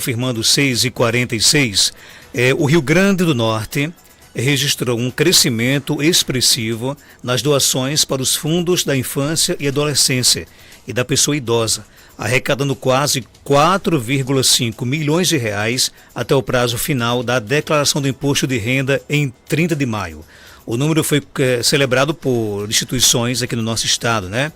Confirmando 6h46, o Rio Grande do Norte registrou um crescimento expressivo nas doações para os fundos da infância e adolescência e da pessoa idosa, arrecadando quase 4,5 milhões de reais até o prazo final da declaração do imposto de renda em 30 de maio. O número foi celebrado por instituições aqui no nosso estado, né?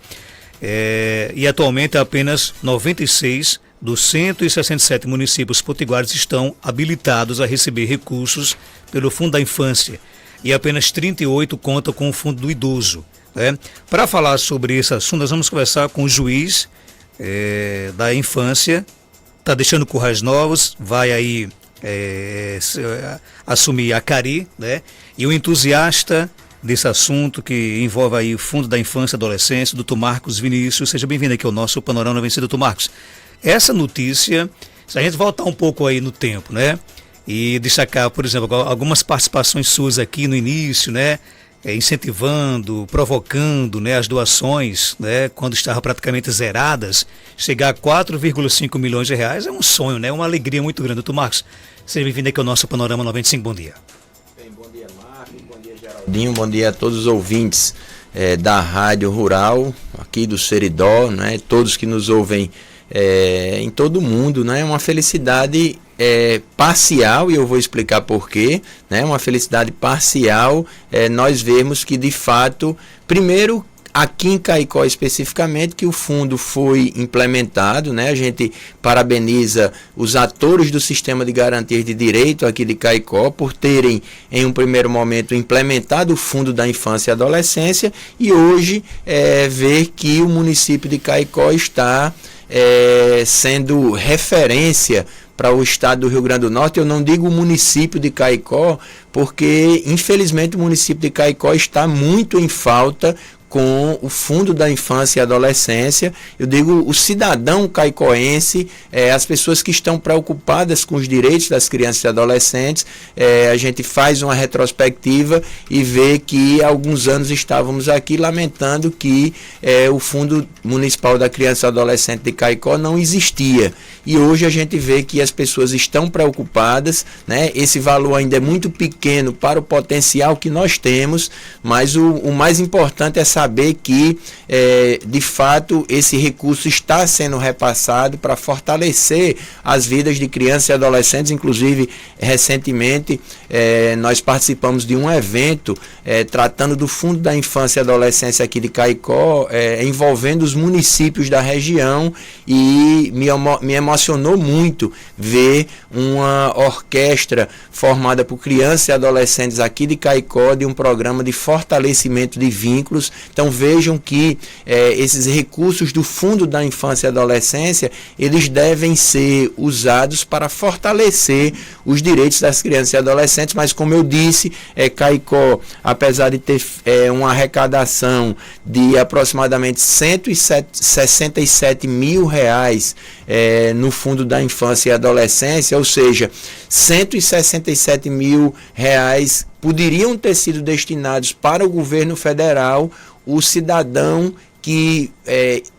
E atualmente apenas 96 dos 167 municípios potiguares estão habilitados a receber recursos pelo Fundo da Infância e apenas 38 contam com o Fundo do Idoso, né? Para falar sobre esse assunto, nós vamos conversar com o juiz da infância, está deixando Currais Novos, vai aí assumir a Cari, né? E o entusiasta desse assunto que envolve aí o Fundo da Infância e Adolescência, Dr. Marcos Vinícius. Seja bem-vindo aqui ao nosso Panorama Vencido, Dr. Marcos. Essa notícia, se a gente voltar um pouco aí no tempo, né? E destacar, por exemplo, algumas participações suas aqui no início, né? Incentivando, provocando, né, as doações, né, quando estavam praticamente zeradas, chegar a 4,5 milhões de reais é um sonho, né? Uma alegria muito grande. Dr. Marcos, seja bem-vindo aqui ao nosso Panorama 95, bom dia. Bom dia, Marcos, bom dia, Geraldinho, bom dia a todos os ouvintes da Rádio Rural, aqui do Seridó, né, todos que nos ouvem em todo o mundo, né? Uma felicidade parcial, e eu vou explicar por quê, né? Uma felicidade parcial, nós vemos que de fato, primeiro, aqui em Caicó especificamente, que o fundo foi implementado, né? A gente parabeniza os atores do sistema de garantias de direito aqui de Caicó por terem, em um primeiro momento, implementado o Fundo da Infância e Adolescência, e hoje ver que o município de Caicó está sendo referência para o estado do Rio Grande do Norte. Eu não digo o município de Caicó, porque infelizmente o município de Caicó está muito em falta com o Fundo da Infância e Adolescência. Eu digo o cidadão caicoense, as pessoas que estão preocupadas com os direitos das crianças e adolescentes. A gente faz uma retrospectiva e vê que há alguns anos estávamos aqui lamentando que o Fundo Municipal da Criança e Adolescente de Caicó não existia. E hoje a gente vê que as pessoas estão preocupadas, né? Esse valor ainda é muito pequeno para o potencial que nós temos, mas o mais importante é saber que, de fato, esse recurso está sendo repassado para fortalecer as vidas de crianças e adolescentes. Inclusive, recentemente, nós participamos de um evento tratando do Fundo da Infância e Adolescência aqui de Caicó, envolvendo os municípios da região, e me emocionou muito ver uma orquestra formada por crianças e adolescentes aqui de Caicó, de um programa de fortalecimento de vínculos. Então vejam que esses recursos do Fundo da Infância e Adolescência, eles devem ser usados para fortalecer os direitos das crianças e adolescentes, mas como eu disse, Caicó, apesar de ter uma arrecadação de aproximadamente 167 mil reais no Fundo da Infância e Adolescência, ou seja, 167 mil reais poderiam ter sido destinados para o governo federal. O cidadão que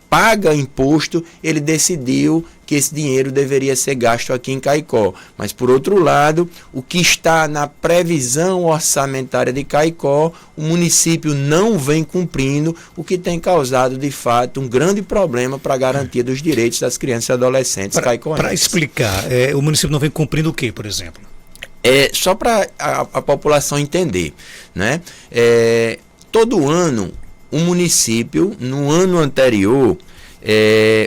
paga imposto, ele decidiu que esse dinheiro deveria ser gasto aqui em Caicó. Mas, por outro lado, o que está na previsão orçamentária de Caicó, o município não vem cumprindo, o que tem causado, de fato, um grande problema para a garantia dos direitos das crianças e adolescentes caicoenses. Para explicar, o município não vem cumprindo o quê, por exemplo? Só para a população entender, né? Todo ano, o município, no ano anterior,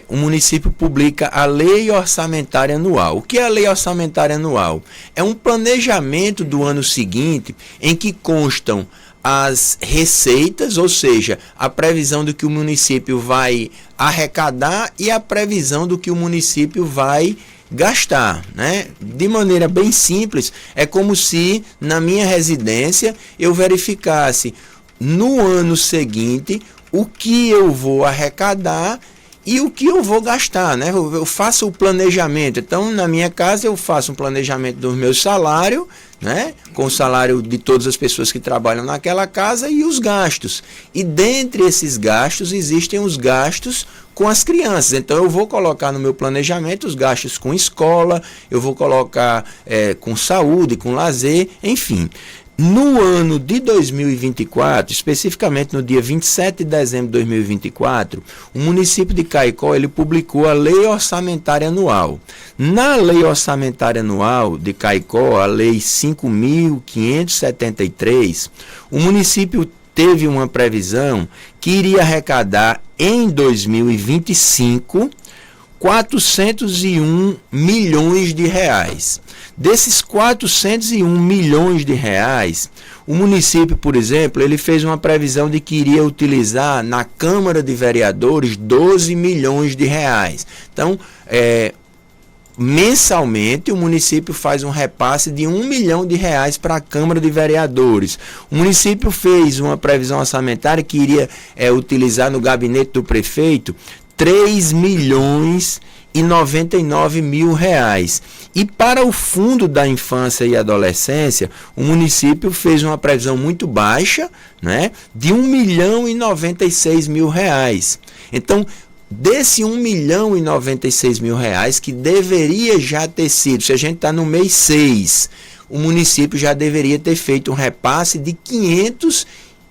o município publica a Lei Orçamentária Anual. O que é a Lei Orçamentária Anual? É um planejamento do ano seguinte em que constam as receitas, ou seja, a previsão do que o município vai arrecadar e a previsão do que o município vai gastar, né? De maneira bem simples, é como se na minha residência eu verificasse no ano seguinte o que eu vou arrecadar e o que eu vou gastar, né? Eu faço o planejamento. Então, na minha casa, eu faço um planejamento do meu salário, né? Com o salário de todas as pessoas que trabalham naquela casa e os gastos. E dentre esses gastos, existem os gastos com as crianças. Então, eu vou colocar no meu planejamento os gastos com escola, eu vou colocar com saúde, com lazer, enfim. No ano de 2024, especificamente no dia 27 de dezembro de 2024, o município de Caicó ele publicou a Lei Orçamentária Anual. Na Lei Orçamentária Anual de Caicó, a Lei 5.573, o município teve uma previsão que iria arrecadar em 2025 401 milhões de reais. Desses 401 milhões de reais, o município, por exemplo, ele fez uma previsão de que iria utilizar na Câmara de Vereadores 12 milhões de reais. Então, mensalmente, o município faz um repasse de 1 milhão de reais para a Câmara de Vereadores. O município fez uma previsão orçamentária que iria utilizar no gabinete do prefeito 3 milhões e 99 mil reais. E para o Fundo da Infância e Adolescência, o município fez uma previsão muito baixa, né, de 1 milhão e 96 mil reais. Então, desse 1 milhão e 96 mil reais, que deveria já ter sido, se a gente está no mês 6, o município já deveria ter feito um repasse de 500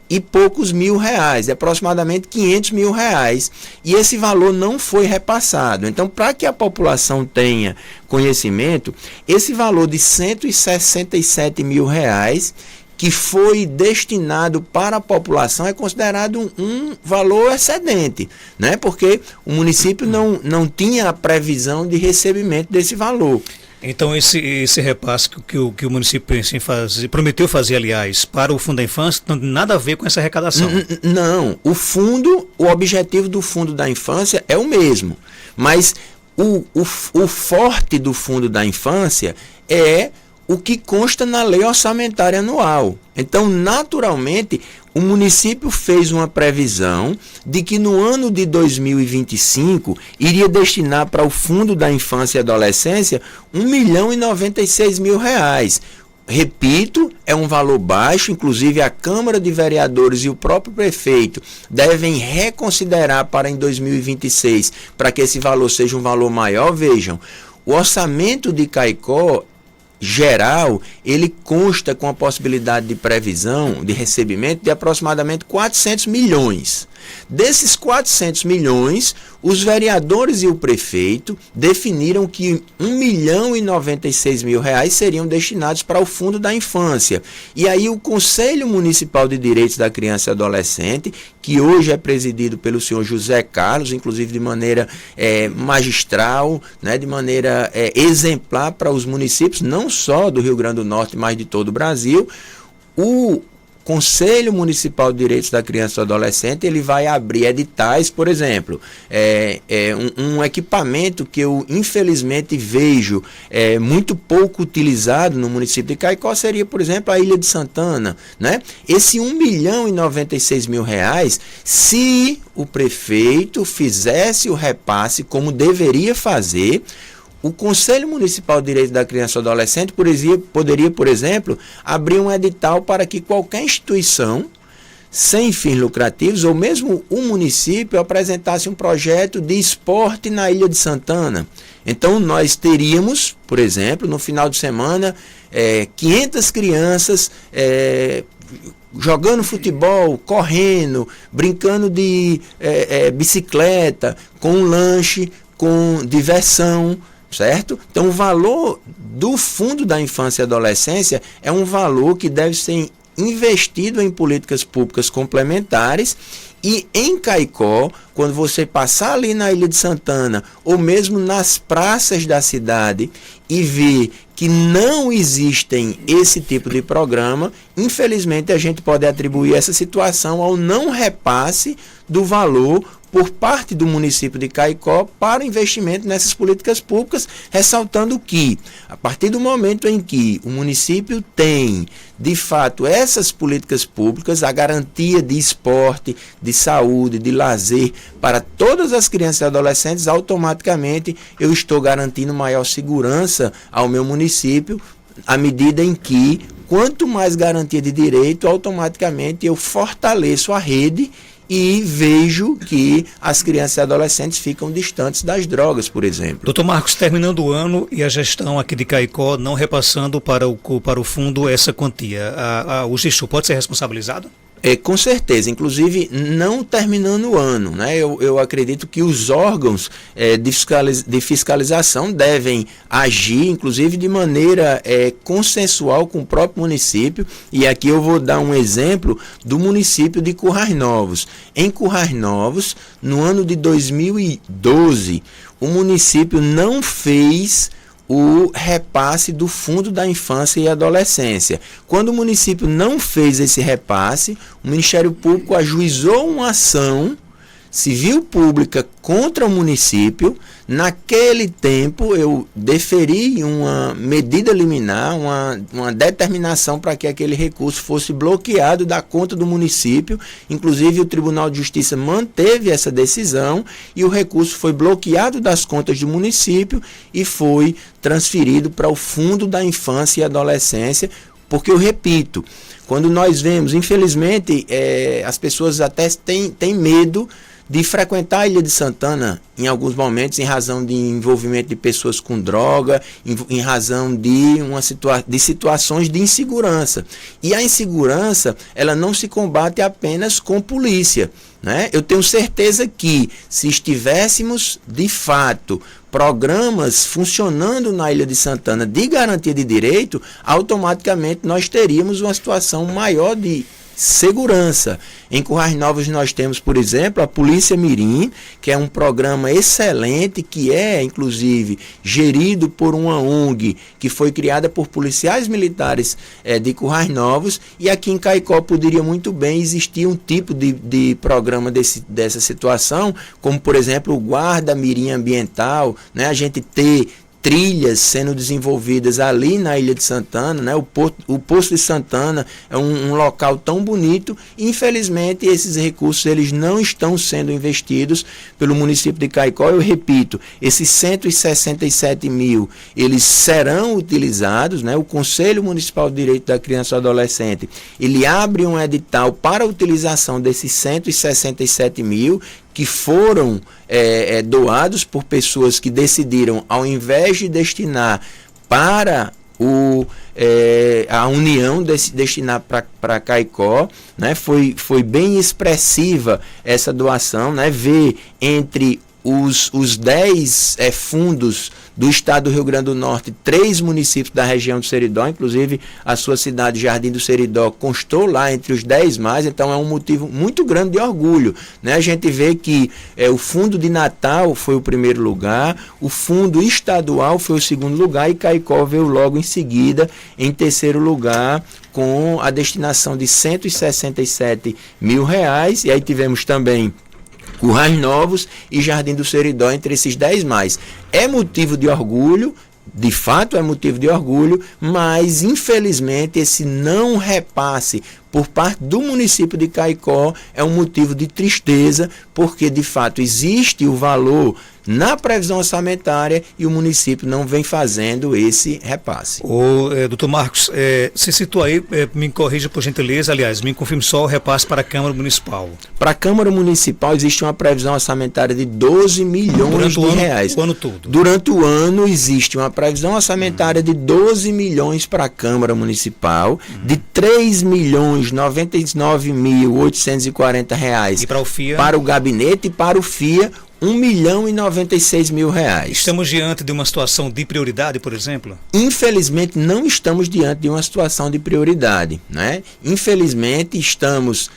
e poucos mil reais, aproximadamente 500 mil reais, e esse valor não foi repassado. Então, para que a população tenha conhecimento, esse valor de 167 mil reais que foi destinado para a população é considerado um valor excedente, né? Porque o município não tinha a previsão de recebimento desse valor. Então esse repasse que o município pensa em fazer, prometeu fazer, aliás, para o Fundo da Infância, não tem nada a ver com essa arrecadação. Não, o objetivo do Fundo da Infância é o mesmo, mas o forte do Fundo da Infância é o que consta na Lei Orçamentária Anual. Então, naturalmente, o município fez uma previsão de que no ano de 2025 iria destinar para o Fundo da Infância e Adolescência 1 milhão e 96 mil reais. Repito, é um valor baixo, inclusive a Câmara de Vereadores e o próprio prefeito devem reconsiderar para em 2026, para que esse valor seja um valor maior. Vejam, o orçamento de Caicó geral, ele consta com a possibilidade de previsão, de recebimento de aproximadamente 400 milhões. Desses 400 milhões, os vereadores e o prefeito definiram que 1 milhão e 96 mil reais seriam destinados para o Fundo da Infância. E aí o Conselho Municipal de Direitos da Criança e Adolescente, que hoje é presidido pelo senhor José Carlos, inclusive de maneira magistral, né, de maneira exemplar para os municípios, não só do Rio Grande do Norte, mas de todo o Brasil, o Conselho Municipal de Direitos da Criança e do Adolescente, ele vai abrir editais, por exemplo, um equipamento que eu infelizmente vejo muito pouco utilizado no município de Caicó seria, por exemplo, a Ilha de Santana, né? Esse 1 milhão e 96 mil reais, se o prefeito fizesse o repasse como deveria fazer, o Conselho Municipal de Direitos da Criança e do Adolescente poderia, por exemplo, abrir um edital para que qualquer instituição sem fins lucrativos, ou mesmo o município, apresentasse um projeto de esporte na Ilha de Santana. Então, nós teríamos, por exemplo, no final de semana, 500 crianças jogando futebol, correndo, brincando de bicicleta, com um lanche, com diversão, certo? Então, o valor do Fundo da Infância e Adolescência é um valor que deve ser investido em políticas públicas complementares. E em Caicó, quando você passar ali na Ilha de Santana, ou mesmo nas praças da cidade, e ver que não existem esse tipo de programa, infelizmente a gente pode atribuir essa situação ao não repasse do valor por parte do município de Caicó para investimento nessas políticas públicas, ressaltando que, a partir do momento em que o município tem, de fato, essas políticas públicas, a garantia de esporte, de saúde, de lazer para todas as crianças e adolescentes, automaticamente eu estou garantindo maior segurança ao meu município, à medida em que, quanto mais garantia de direito, automaticamente eu fortaleço a rede e vejo que as crianças e adolescentes ficam distantes das drogas, por exemplo. Doutor Marcos, terminando o ano e a gestão aqui de Caicó não repassando para o fundo essa quantia, o gestor pode ser responsabilizado? Com certeza, inclusive não terminando o ano, né? Eu acredito que os órgãos de fiscalização devem agir, inclusive de maneira consensual com o próprio município, e aqui eu vou dar um exemplo do município de Currais Novos. Em Currais Novos, no ano de 2012, o município não fez o repasse do Fundo da Infância e Adolescência. Quando o município não fez esse repasse, o Ministério Público ajuizou uma ação civil pública contra o município. Naquele tempo, eu deferi uma medida liminar, uma determinação para que aquele recurso fosse bloqueado da conta do município. Inclusive, o Tribunal de Justiça manteve essa decisão e o recurso foi bloqueado das contas do município e foi transferido para o Fundo da Infância e Adolescência, porque eu repito, quando nós vemos, infelizmente, as pessoas até têm medo de frequentar a Ilha de Santana em alguns momentos, em razão de envolvimento de pessoas com droga, em razão de situações de insegurança. E a insegurança, ela não se combate apenas com polícia, né? Eu tenho certeza que, se estivéssemos, de fato, programas funcionando na Ilha de Santana de garantia de direito, automaticamente nós teríamos uma situação maior de segurança. Em Currais Novos nós temos, por exemplo, a Polícia Mirim, que é um programa excelente, que é, inclusive, gerido por uma ONG, que foi criada por policiais militares de Currais Novos, e aqui em Caicó poderia muito bem existir um tipo de programa dessa situação, como, por exemplo, o Guarda Mirim Ambiental, né? A gente ter trilhas sendo desenvolvidas ali na Ilha de Santana, né? O Poço de Santana é um local tão bonito. Infelizmente, esses recursos eles não estão sendo investidos pelo município de Caicó. Eu repito, esses 167 mil, eles serão utilizados, né? O Conselho Municipal de Direito da Criança e do Adolescente, ele abre um edital para a utilização desses 167 mil, que foram doados por pessoas que decidiram, ao invés de destinar para a União, destinar para Caicó, né? Foi bem expressiva essa doação, né? Ver entre os 10 fundos do estado do Rio Grande do Norte, 3 municípios da região do Seridó, inclusive a sua cidade, Jardim do Seridó, constou lá entre os 10 mais, então é um motivo muito grande de orgulho, né? A gente vê que o Fundo de Natal foi o primeiro lugar, o Fundo Estadual foi o segundo lugar e Caicó veio logo em seguida, em terceiro lugar, com a destinação de R$167 mil, e aí tivemos também Currais Novos e Jardim do Seridó entre esses 10 mais. É motivo de orgulho, de fato é motivo de orgulho, mas infelizmente esse não repasse por parte do município de Caicó é um motivo de tristeza, porque de fato existe o valor na previsão orçamentária e o município não vem fazendo esse repasse. Doutor Marcos, você citou aí, me corrija por gentileza, aliás, me confirme só o repasse para a Câmara Municipal. Para a Câmara Municipal existe uma previsão orçamentária de 12 milhões de reais. O ano todo. Durante o ano existe uma previsão orçamentária de 12 milhões para a Câmara Municipal, de 3 milhões 99.840 reais e para o FIA? Para o gabinete, e para o FIA, 1.096.000 reais. Estamos diante de uma situação de prioridade, por exemplo? Infelizmente, não estamos diante de uma situação de prioridade, né? Infelizmente, estamos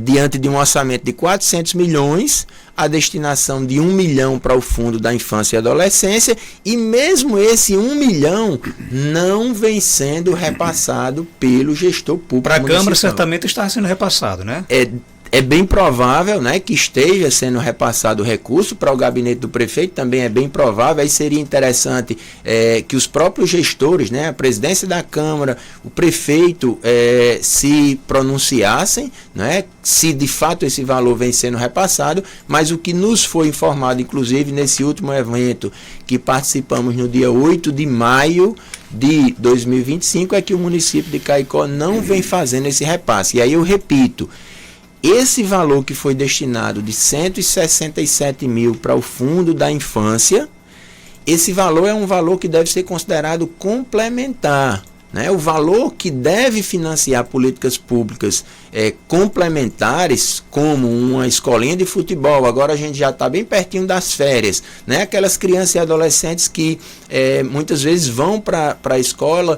diante de um orçamento de 400 milhões, a destinação de 1 milhão para o Fundo da Infância e Adolescência, e mesmo esse 1 milhão não vem sendo repassado pelo gestor público para a municipal. Câmara certamente está sendo repassado, né? É bem provável, né, que esteja sendo repassado o recurso para o gabinete do prefeito, também é bem provável. Aí seria interessante que os próprios gestores, né, a presidência da Câmara, o prefeito, se pronunciassem, né, se de fato esse valor vem sendo repassado, mas o que nos foi informado, inclusive nesse último evento que participamos no dia 8 de maio de 2025, é que o município de Caicó não vem fazendo esse repasse. E aí eu repito, esse valor que foi destinado de 167 mil para o Fundo da Infância, esse valor é um valor que deve ser considerado complementar, né? O valor que deve financiar políticas públicas complementares, como uma escolinha de futebol. Agora a gente já está bem pertinho das férias, né? Aquelas crianças e adolescentes que muitas vezes vão para a escola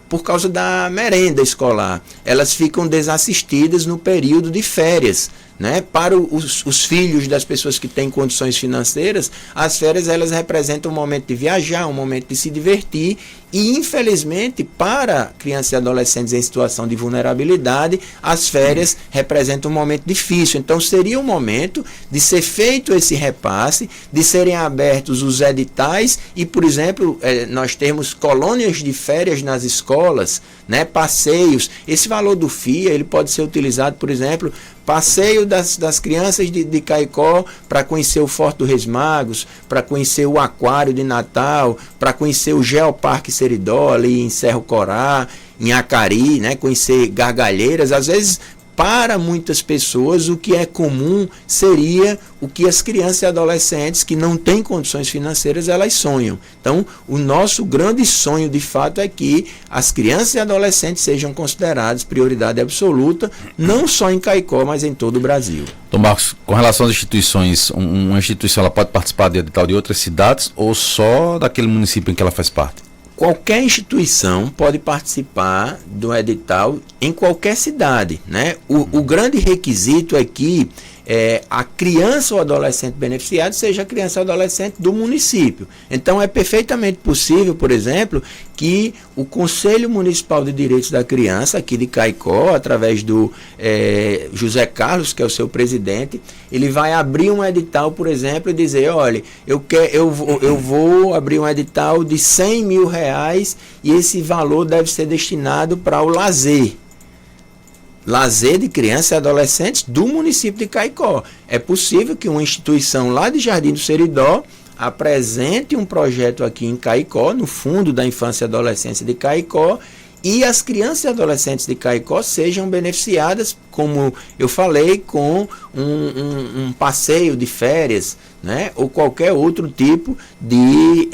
por causa da merenda escolar. Elas ficam desassistidas no período de férias. Né? Para os filhos das pessoas que têm condições financeiras, as férias elas representam um momento de viajar, um momento de se divertir, e infelizmente para crianças e adolescentes em situação de vulnerabilidade, as férias representam um momento difícil. Então seria um momento de ser feito esse repasse, de serem abertos os editais e, por exemplo, nós temos colônias de férias nas escolas, né? Passeios. Esse valor do FIA ele pode ser utilizado, por exemplo, passeio das crianças de Caicó para conhecer o Forte dos Reis Magos, para conhecer o Aquário de Natal, para conhecer o Geoparque Seridó, ali em Cerro Corá, em Acari, né? Conhecer Gargalheiras. Às vezes, para muitas pessoas, o que é comum seria o que as crianças e adolescentes que não têm condições financeiras, elas sonham. Então, o nosso grande sonho, de fato, é que as crianças e adolescentes sejam consideradas prioridade absoluta, não só em Caicó, mas em todo o Brasil. Tom Marcos, com relação às instituições, uma instituição ela pode participar de edital de outras cidades ou só daquele município em que ela faz parte? Qualquer instituição pode participar do edital em qualquer cidade, né? O grande requisito é que a criança ou adolescente beneficiado seja a criança ou adolescente do município. Então é perfeitamente possível, por exemplo, que o Conselho Municipal de Direitos da Criança, aqui de Caicó, através do José Carlos, que é o seu presidente, ele vai abrir um edital, por exemplo, e dizer, olha, eu vou abrir um edital de R$100 mil e esse valor deve ser destinado para o lazer de crianças e adolescentes do município de Caicó. É possível que uma instituição lá de Jardim do Seridó apresente um projeto aqui em Caicó, no Fundo da Infância e Adolescência de Caicó, e as crianças e adolescentes de Caicó sejam beneficiadas, como eu falei, com um passeio de férias, né? Ou qualquer outro tipo de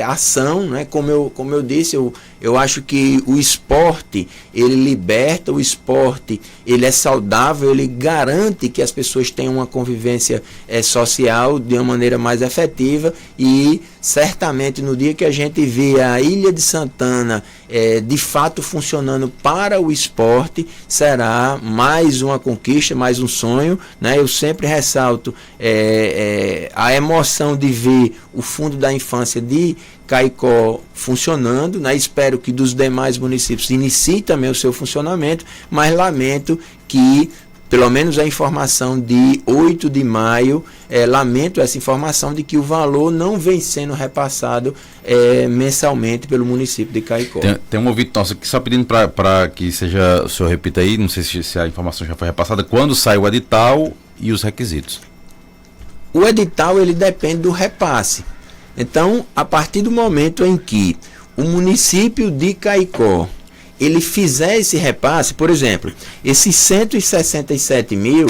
ação, né? Como eu disse, eu acho que o esporte, ele liberta, o esporte, ele é saudável, ele garante que as pessoas tenham uma convivência social de uma maneira mais efetiva, e certamente no dia que a gente vê a Ilha de Santana de fato funcionando para o esporte, será mais uma conquista, mais um sonho, né? Eu sempre ressalto a emoção de ver o Fundo da Infância de Caicó funcionando, né? Espero que dos demais municípios inicie também o seu funcionamento, mas lamento que, pelo menos a informação de 8 de maio, lamento essa informação de que o valor não vem sendo repassado mensalmente pelo município de Caicó. Tem um ouvinte nosso aqui só pedindo para que o senhor repita aí, não sei se a informação já foi repassada, quando sai o edital e os requisitos. O edital ele depende do repasse. Então, a partir do momento em que o município de Caicó ele fizer esse repasse, por exemplo, esses 167 mil,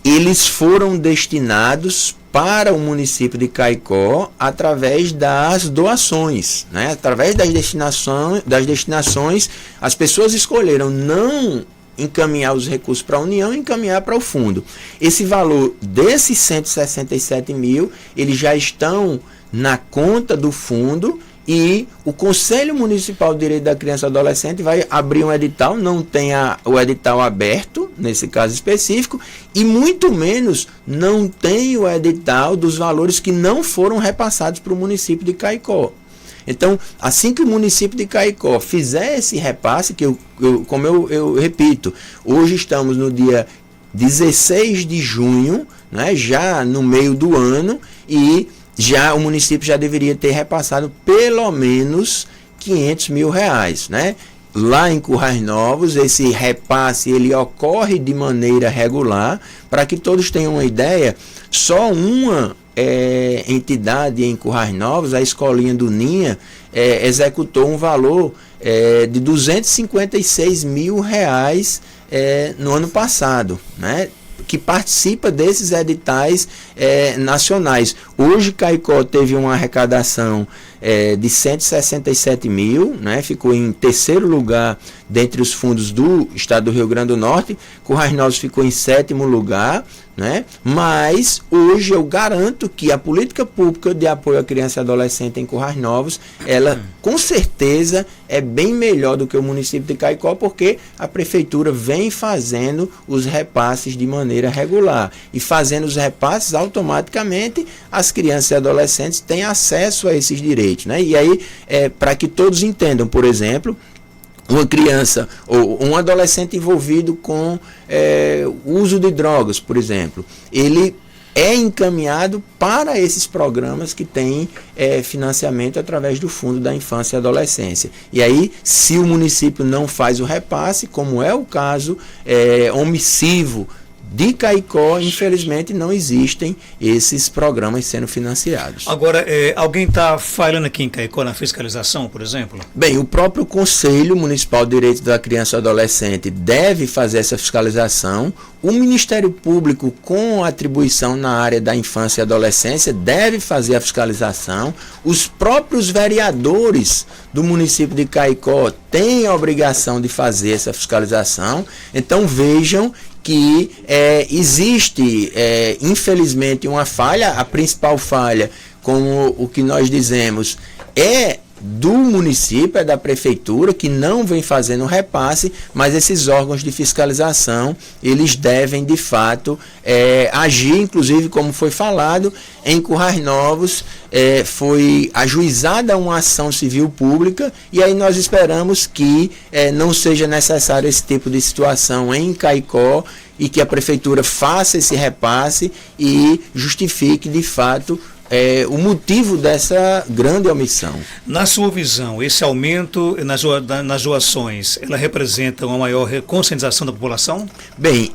eles foram destinados para o município de Caicó através das doações, né? Através das destinações, as pessoas escolheram não encaminhar os recursos para a União e encaminhar para o fundo. Esse valor desses 167 mil, eles já estão na conta do fundo, e o Conselho Municipal de Direito da Criança e Adolescente vai abrir um edital, não tem o edital aberto, nesse caso específico, e muito menos não tem o edital dos valores que não foram repassados para o município de Caicó. Então, assim que o município de Caicó fizer esse repasse, como eu repito, hoje estamos no dia 16 de junho, né, já no meio do ano, e já o município já deveria ter repassado pelo menos R$500 mil, né? Lá em Currais Novos, esse repasse ele ocorre de maneira regular. Para que todos tenham uma ideia, só uma entidade em Currais Novos, a Escolinha do Ninha, executou um valor de R$256 mil no ano passado, né? Que participa desses editais nacionais. Hoje Caicó teve uma arrecadação de 167 mil, né? Ficou em terceiro lugar dentre os fundos do estado do Rio Grande do Norte. Currais Novos ficou em sétimo lugar, né? Mas hoje eu garanto que a política pública de apoio à criança e adolescente em Currais Novos, ela com certeza é bem melhor do que o município de Caicó, porque a prefeitura vem fazendo os repasses de maneira regular, e fazendo os repasses automaticamente as crianças e adolescentes têm acesso a esses direitos, né? E aí, para que todos entendam, por exemplo, uma criança ou um adolescente envolvido com o uso de drogas, por exemplo, ele é encaminhado para esses programas que têm financiamento através do Fundo da Infância e Adolescência. E aí, se o município não faz o repasse, como é o caso omissivo de Caicó, infelizmente não existem esses programas sendo financiados. Agora, alguém está falhando aqui em Caicó na fiscalização, por exemplo? Bem, o próprio Conselho Municipal de Direitos da Criança e Adolescente deve fazer essa fiscalização. O Ministério Público, com atribuição na área da infância e adolescência, deve fazer a fiscalização. Os próprios vereadores do município de Caicó têm a obrigação de fazer essa fiscalização. Então vejam que existe, infelizmente, uma falha. A principal falha, como o que nós dizemos, é do município, da prefeitura, que não vem fazendo repasse, mas esses órgãos de fiscalização, eles devem, de fato, agir, inclusive, como foi falado, em Currais Novos, foi ajuizada uma ação civil pública, e aí nós esperamos que não seja necessário esse tipo de situação em Caicó, e que a prefeitura faça esse repasse e justifique, de fato, o motivo dessa grande omissão. Na sua visão, esse aumento nas doações, ela representa uma maior conscientização da população? Bem,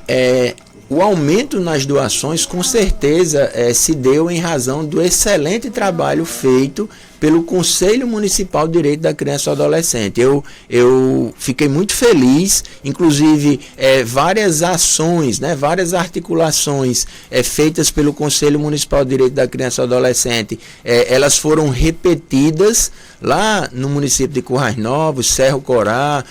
o aumento nas doações, com certeza, se deu em razão do excelente trabalho feito pelo Conselho Municipal de Direito da Criança e Adolescente. Eu fiquei muito feliz, inclusive várias ações, né, várias articulações feitas pelo Conselho Municipal de Direito da Criança e Adolescente, elas foram repetidas lá no município de Currais Novos, Cerro Corá,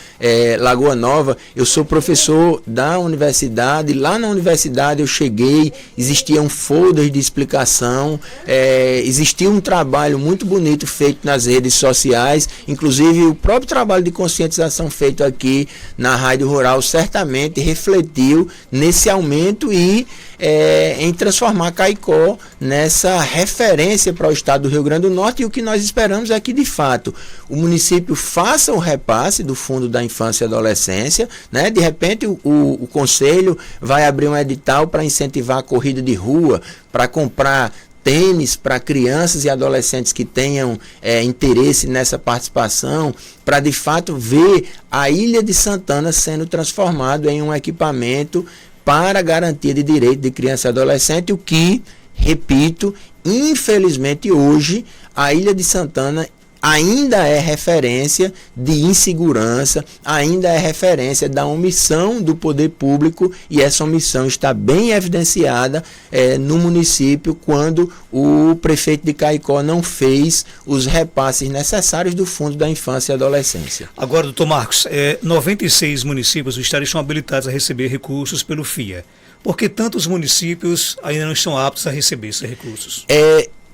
Lagoa Nova. Eu sou professor da universidade, lá na universidade eu cheguei, existiam folders de explicação, existia um trabalho muito bonito feito nas redes sociais, inclusive o próprio trabalho de conscientização feito aqui na Rádio Rural certamente refletiu nesse aumento e em transformar Caicó nessa referência para o estado do Rio Grande do Norte. E o que nós esperamos é que, de fato, o município faça o repasse do Fundo da Infância e Adolescência, né? De repente o Conselho vai abrir um edital para incentivar a corrida de rua, para comprar tênis para crianças e adolescentes que tenham interesse nessa participação, para de fato ver a Ilha de Santana sendo transformado em um equipamento para garantia de direito de criança e adolescente, o que, repito, infelizmente hoje a Ilha de Santana ainda é referência de insegurança, ainda é referência da omissão do poder público, e essa omissão está bem evidenciada no município, quando o prefeito de Caicó não fez os repasses necessários do Fundo da Infância e Adolescência. Agora, doutor Marcos, 96 municípios do estado estão habilitados a receber recursos pelo FIA. Por que tantos municípios ainda não estão aptos a receber esses recursos?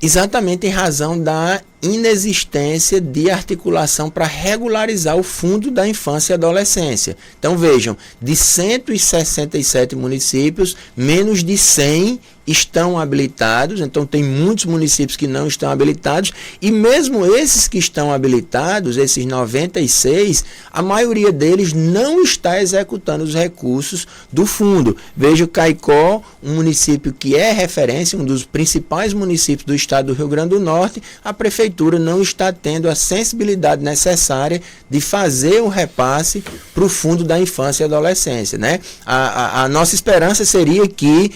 Exatamente em razão da inexistência de articulação para regularizar o Fundo da Infância e Adolescência. Então vejam, de 167 municípios, menos de 100 estão habilitados, então tem muitos municípios que não estão habilitados, e mesmo esses que estão habilitados, esses 96, a maioria deles não está executando os recursos do fundo. Veja o Caicó, um município que é referência, um dos principais municípios do estado do Rio Grande do Norte, a prefeitura não está tendo a sensibilidade necessária de fazer o repasse para o Fundo da Infância e Adolescência, né? A nossa esperança seria que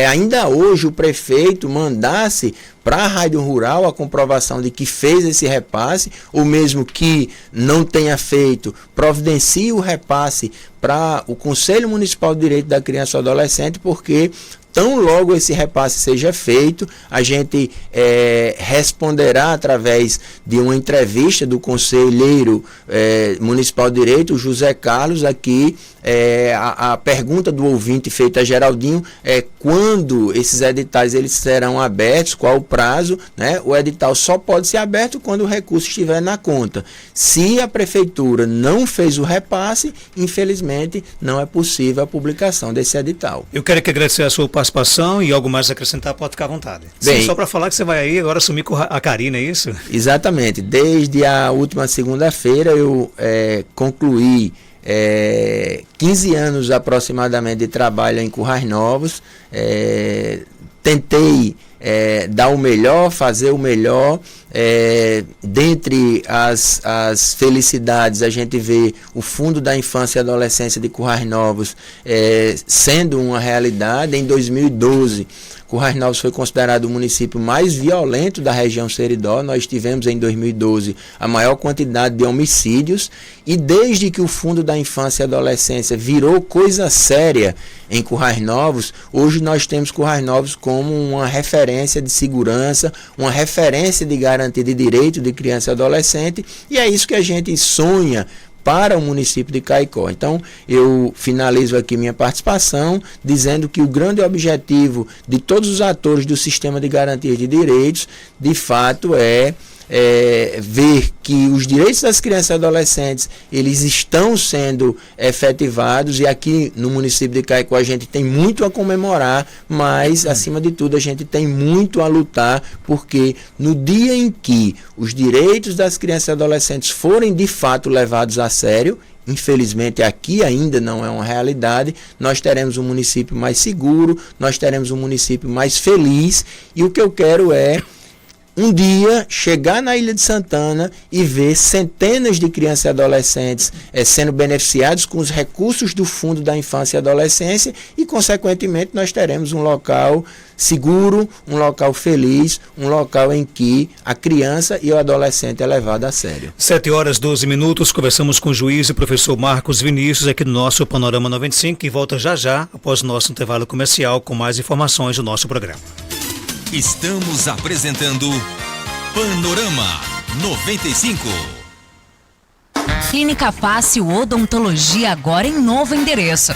ainda hoje o prefeito mandasse para a Rádio Rural a comprovação de que fez esse repasse, ou mesmo que não tenha feito, providencie o repasse para o Conselho Municipal de Direito da Criança e do Adolescente, porque tão logo esse repasse seja feito, a gente responderá através de uma entrevista do conselheiro municipal de direito, o José Carlos, aqui. A pergunta do ouvinte feita a Geraldinho é quando esses editais eles serão abertos, qual o prazo, né? O edital só pode ser aberto quando o recurso estiver na conta. Se a prefeitura não fez o repasse, infelizmente não é possível a publicação desse edital. Eu quero agradecer a sua participação e algo mais a acrescentar, pode ficar à vontade. Bem, sim, só para falar que você vai aí agora assumir com a Karina, é isso? Exatamente. Desde a última segunda-feira eu concluí 15 anos aproximadamente de trabalho em Currais Novos. Tentei dar o melhor, fazer o melhor. Dentre as felicidades, a gente vê o Fundo da Infância e Adolescência de Currais Novos sendo uma realidade. Em 2012, Currais Novos foi considerado o município mais violento da região Seridó. Nós tivemos em 2012 a maior quantidade de homicídios, e desde que o Fundo da Infância e Adolescência virou coisa séria em Currais Novos, hoje nós temos Currais Novos como uma referência de segurança, uma referência de garantia de direito de criança e adolescente, e é isso que a gente sonha para o município de Caicó. Então, eu finalizo aqui minha participação dizendo que o grande objetivo de todos os atores do sistema de garantia de direitos, de fato, é ver que os direitos das crianças e adolescentes eles estão sendo efetivados, e aqui no município de Caicó a gente tem muito a comemorar, mas acima de tudo a gente tem muito a lutar, porque no dia em que os direitos das crianças e adolescentes forem de fato levados a sério, infelizmente aqui ainda não é uma realidade, nós teremos um município mais seguro, nós teremos um município mais feliz, e o que eu quero é um dia chegar na Ilha de Santana e ver centenas de crianças e adolescentes sendo beneficiados com os recursos do Fundo da Infância e Adolescência, e consequentemente nós teremos um local seguro, um local feliz, um local em que a criança e o adolescente é levado a sério. 7h12, conversamos com o juiz e professor Marcos Vinícius aqui no nosso Panorama 95, que volta já após o nosso intervalo comercial com mais informações do nosso programa. Estamos apresentando Panorama 95. Clínica Passe Odontologia agora em novo endereço.